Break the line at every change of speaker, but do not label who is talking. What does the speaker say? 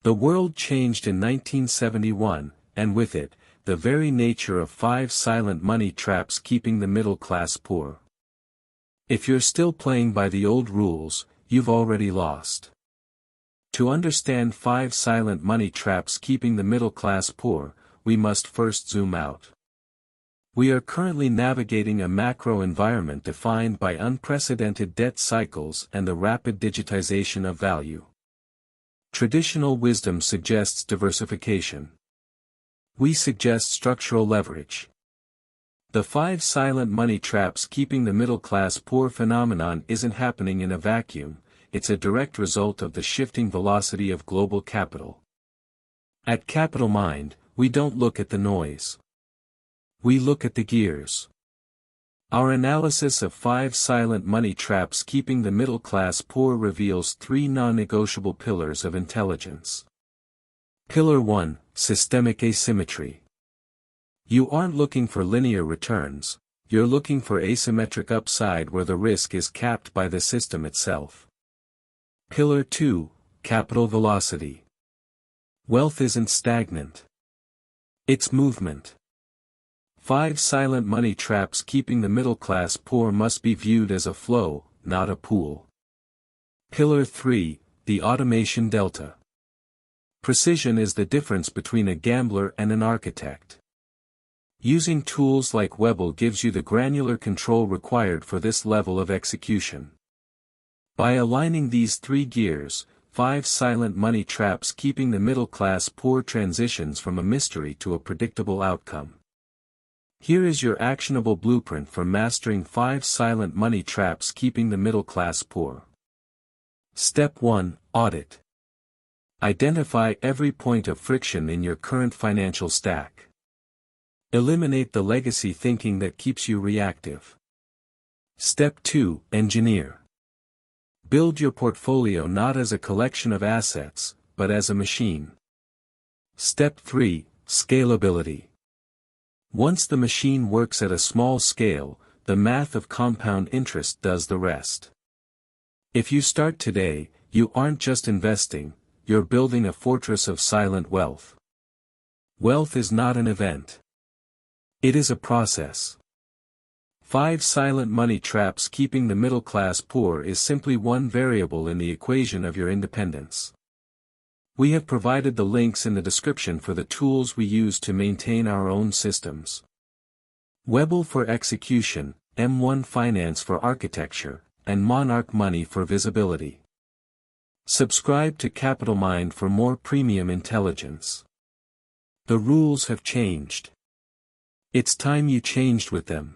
The world changed in 1971, and with it, the very nature of 5 silent money traps keeping the middle class poor. If you're still playing by the old rules, you've already lost. To understand 5 silent money traps keeping the middle class poor, we must first zoom out. We are currently navigating a macro environment defined by unprecedented debt cycles and the rapid digitization of value. Traditional wisdom suggests diversification. We suggest structural leverage. The 5 silent money traps keeping the middle class poor phenomenon isn't happening in a vacuum, it's a direct result of the shifting velocity of global capital. At CapitalMind, we don't look at the noise. We look at the gears. Our analysis of 5 silent money traps keeping the middle class poor reveals 3 non-negotiable pillars of intelligence. Pillar 1, Systemic Asymmetry. You aren't looking for linear returns, you're looking for asymmetric upside where the risk is capped by the system itself. Pillar 2, Capital Velocity. Wealth isn't stagnant. It's movement. 5 silent money traps keeping the middle class poor must be viewed as a flow, not a pool. Pillar 3, the Automation Delta. Precision is the difference between a gambler and an architect. Using tools like Webull gives you the granular control required for this level of execution. By aligning these 3 gears, 5 silent money traps keeping the middle class poor transitions from a mystery to a predictable outcome. Here is your actionable blueprint for mastering 5 silent money traps keeping the middle class poor. Step 1, Audit. Identify every point of friction in your current financial stack. Eliminate the legacy thinking that keeps you reactive. Step 2, Engineer. Build your portfolio not as a collection of assets, but as a machine. Step 3, Scalability. Once the machine works at a small scale, the math of compound interest does the rest. If you start today, you aren't just investing, you're building a fortress of silent wealth. Wealth is not an event. It is a process. 5 silent money traps keeping the middle class poor is simply one variable in the equation of your independence. We have provided the links in the description for the tools we use to maintain our own systems. Webull for execution, M1 Finance for architecture, and Monarch Money for visibility. Subscribe to CapitalMind for more premium intelligence. The rules have changed. It's time you changed with them.